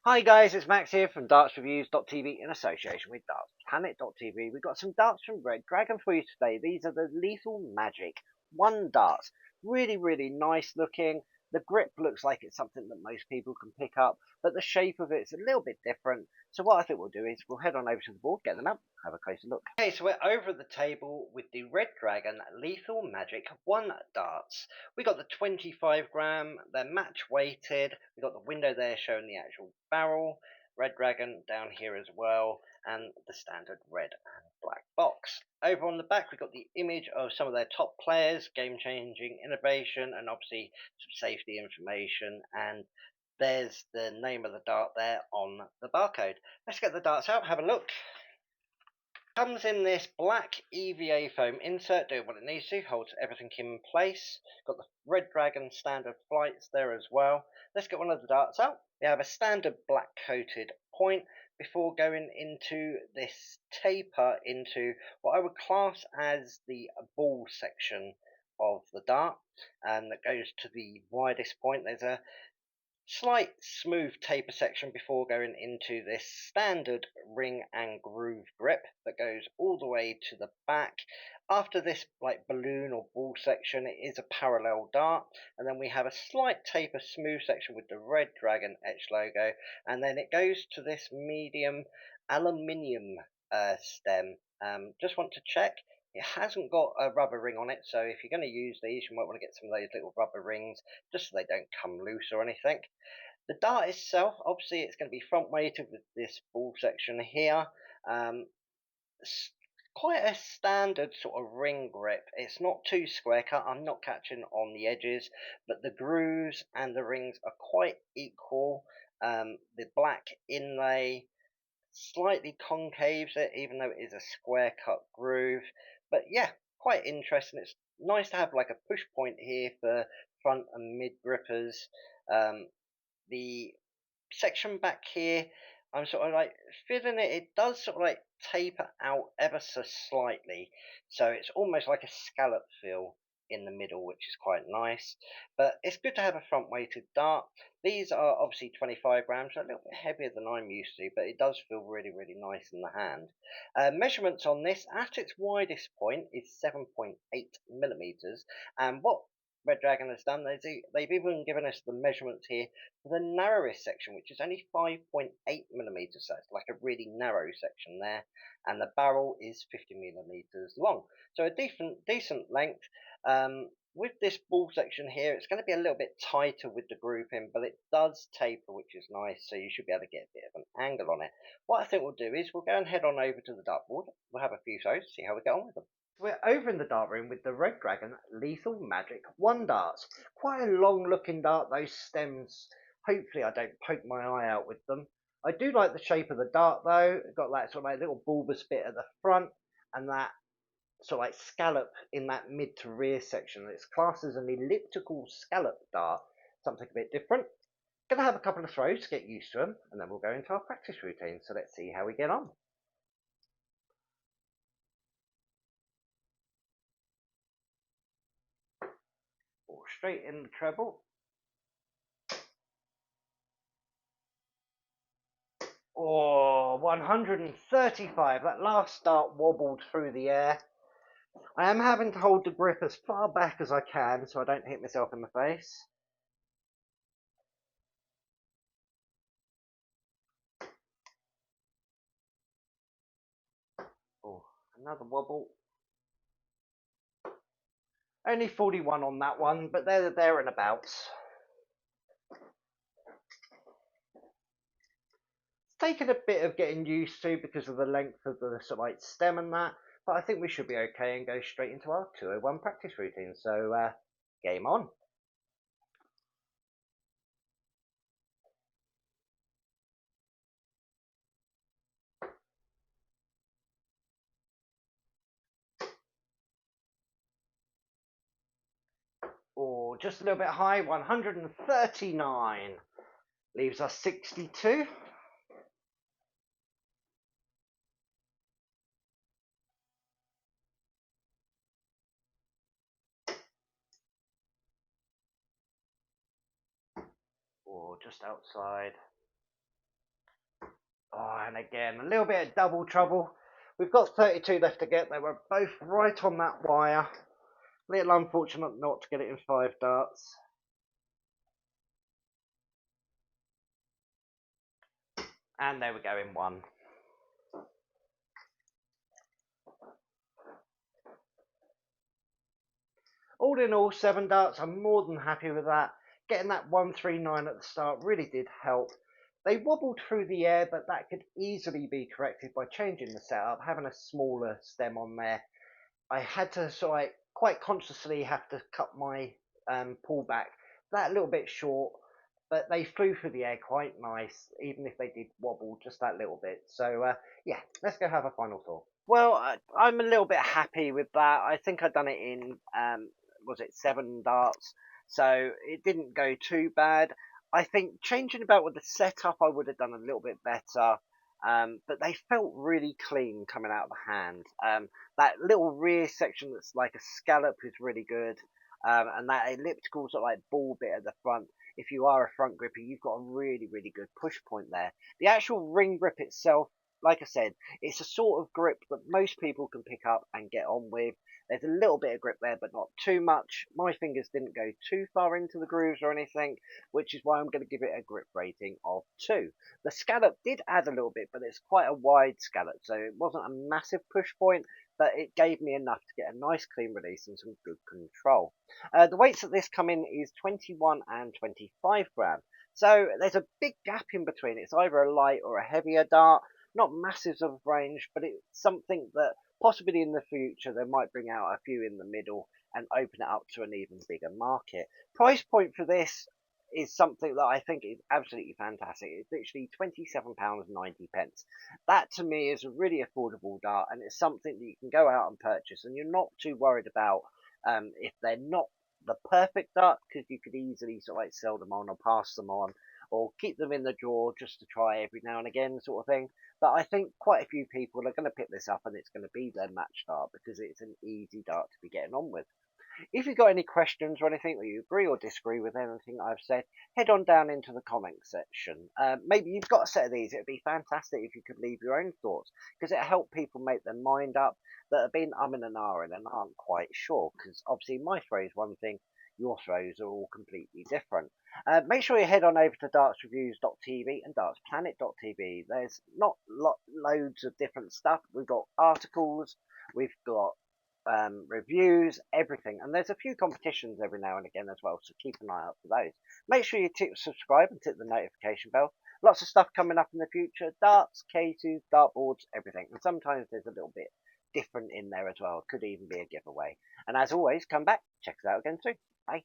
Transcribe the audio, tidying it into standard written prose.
Hi guys, it's Max here from dartsreviews.tv in association with dartsplanet.tv. We've got some darts from Red Dragon for you today. These are the Lethal Magic 1 darts. Really nice looking. The grip looks like it's something that most people can pick up, but the shape of it's a little bit different. So what I think we'll do is we'll head on over to the board, get them out, have a closer look. Okay, so we're over the table with the Red Dragon Lethal Magic 1 darts. We got the 25 gram, they're match weighted. We got the window there showing the actual barrel, Red Dragon down here as well, and the standard red and black box. Over on the back, we've got the image of some of their top players, game changing innovation, and obviously some safety information. And there's the name of the dart there on the barcode. Let's get the darts out, have a look. Comes in this black EVA foam insert, doing what it needs to, holds everything in place. Got the Red Dragon standard flights there as well. Let's get one of the darts out. We have a standard black coated point before going into this taper into what I would class as the ball section of the dart, and that goes to the widest point. There's a slight smooth taper section before going into this standard ring and groove grip that goes all the way to the back. After this like balloon or ball section, it is a parallel dart, and then we have a slight taper smooth section with the Red Dragon etch logo, and then it goes to this medium aluminium stem. Just want to check it hasn't got a rubber ring on it, so if you're going to use these, you might want to get some of those little rubber rings just so they don't come loose or anything. The dart itself, obviously, it's going to be front weighted with this ball section here. Um, Quite a standard sort of ring grip. It's not too square cut. I'm not catching on the edges, but the grooves and the rings are quite equal. The black inlay slightly concaves it, even though it is a square cut groove. But yeah, quite interesting. It's nice to have like a push point here for front and mid grippers. The section back here, I'm sort of like feeling it. It does sort of like taper out ever so slightly, so it's almost like a scallop feel in the middle, which is quite nice. But it's good to have a front weighted dart. These are obviously 25 grams, so a little bit heavier than I'm used to, but it does feel really nice in the hand. Measurements on this at its widest point is 7.8 millimeters, and what Red Dragon has done, they've even given us the measurements here for the narrowest section, which is only 5.8 millimeters, so it's like a really narrow section there, and the barrel is 50 millimeters long, so a decent length. With this ball section here, it's going to be a little bit tighter with the grouping, but it does taper, which is nice, so you should be able to get a bit of an angle on it. What I think we'll do is we'll go and head on over to the dartboard. We'll have a few shows, see how we get on with them. We're over in the dart room with the Red Dragon Lethal Magic 1 darts. Quite a long looking dart, those stems. Hopefully I don't poke my eye out with them. I do like the shape of the dart though. It's got that sort of like little bulbous bit at the front and that sort of like scallop in that mid to rear section. It's classed as an elliptical scallop dart, something a bit different. Gonna have a couple of throws to get used to them, and then we'll go into our practice routine. So let's see how we get on. Ball straight in the treble. Oh, 135. That last dart wobbled through the air. I am having to hold the grip as far back as I can so I don't hit myself in the face. Oh, another wobble. Only 41 on that one, but they're there and abouts. It's taken a bit of getting used to because of the length of the sort of like stem and that, but I think we should be okay and go straight into our 201 practice routine. So, game on. Or just a little bit high, 139. Leaves us 62. Or just outside. Oh, and again, a little bit of double trouble. We've got 32 left to get. They were both right on that wire. Little unfortunate not to get it in 5 darts. And there we go in 1. All in all, 7 darts. I'm more than happy with that. Getting that 139 at the start really did help. They wobbled through the air, but that could easily be corrected by changing the setup, having a smaller stem on there. I had to sort of like quite consciously have to cut my pullback that little bit short, but they flew through the air quite nice, even if they did wobble just that little bit. So yeah, let's go have a final thought. Well, I'm a little bit happy with that. I think I've done it in was it 7 darts, so it didn't go too bad. I think changing about with the setup, I would have done a little bit better. But they felt really clean coming out of the hand. That little rear section that's like a scallop is really good. And that elliptical sort of like ball bit at the front. If you are a front gripper, you've got a really, really good push point there. The actual ring grip itself, like I said, it's a sort of grip that most people can pick up and get on with. There's a little bit of grip there, but not too much. My fingers didn't go too far into the grooves or anything, which is why I'm going to give it a grip rating of 2. The scallop did add a little bit, but it's quite a wide scallop, so it wasn't a massive push point, but it gave me enough to get a nice clean release and some good control. The weights that this come in is 21 and 25 gram. So there's a big gap in between. It's either a light or a heavier dart. Not massive of range, but it's something that possibly in the future they might bring out a few in the middle and open it up to an even bigger market. Price point for this is something that I think is absolutely fantastic. It's literally £27.90. That to me is a really affordable dart, and it's something that you can go out and purchase, and you're not too worried about if they're not the perfect dart, because you could easily sort of like sell them on or pass them on or keep them in the drawer just to try every now and again, sort of thing. But I think quite a few people are going to pick this up and it's going to be their match dart because it's an easy dart to be getting on with. If you've got any questions or anything, or you agree or disagree with anything I've said, head on down into the comments section. Maybe you've got a set of these. It would be fantastic if you could leave your own thoughts, because it'll help people make their mind up that have been umming and ahhing and aren't quite sure. Because obviously my throw's one thing, your throws are all completely different. Make sure you head on over to dartsreviews.tv and dartsplanet.tv. There's not loads of different stuff. We've got articles, we've got reviews, everything. And there's a few competitions every now and again as well, so keep an eye out for those. Make sure you subscribe and tick the notification bell. Lots of stuff coming up in the future. Darts, cases, dartboards, everything. And sometimes there's a little bit different in there as well. Could even be a giveaway. And as always, come back, check us out again soon. Bye.